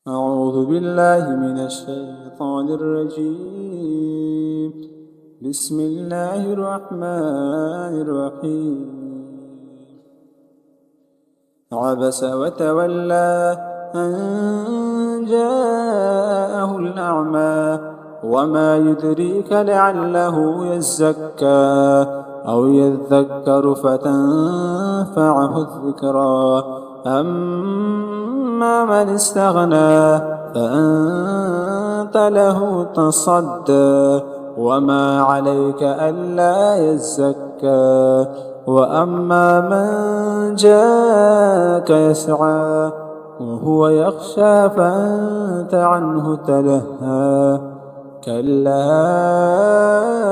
أعوذ بالله من الشيطان الرجيم. بسم الله الرحمن الرحيم. عبس وتولى أن جاءه الأعمى وما يدريك لعله يزكى أو يذكر فتنفعه الذكرى. أما من استغنى فأنت له تصدى وما عليك ألا يزكى. وأما من جاءك يسعى وهو يخشى فأنت عنه تلهى. كلا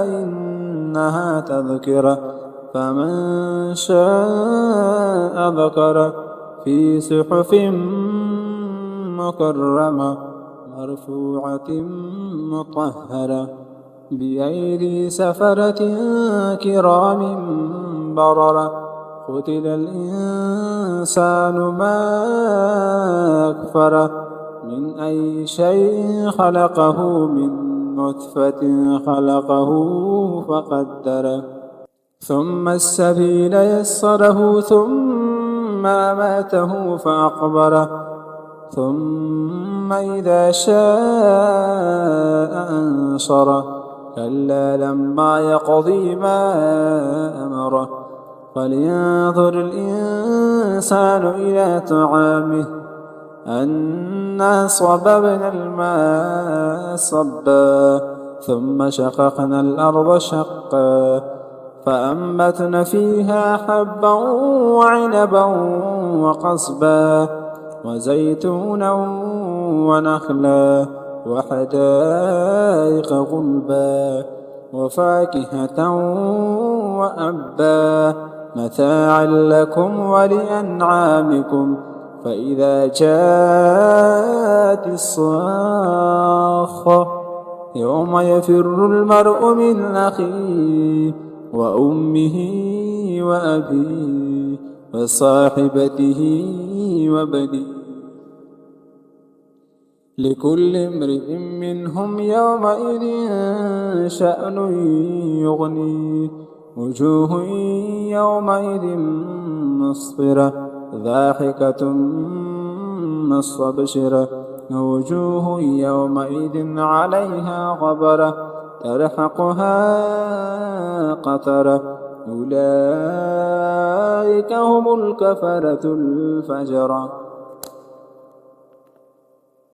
إنها تذكرة فمن شاء ذكره في صحف مكرمة مرفوعة مطهرة بأيدي سفرة كرام بررة. قتل الإنسان ما أكفره من أي شيء خلقه من نطفة خلقه فقدره ثم السبيل يسره ثم أماته فأقبره ثم إذا شاء أنشره. كلا لما يقضي ما أمره. فلينظر الإنسان إلى طعامه أنا صببنا الماء صبا ثم شققنا الأرض شقا فأنبتنا فيها حبا وعنبا وقصبا وزيتونا ونخلا وحدائق غلبا وفاكهة وأبا متاعا لكم ولأنعامكم. فإذا جاءت الصاخة يوم يفر المرء من أخيه وأمه وأبيه وصاحبته وبنيه لكل امرئ منهم يومئذ شأن يغنيه. وجوه يومئذ مسفرة ضاحكة مستبشرة وجوه يومئذ عليها غبرة ترهقها قترة. أولئك هم الكفرة الفجرة.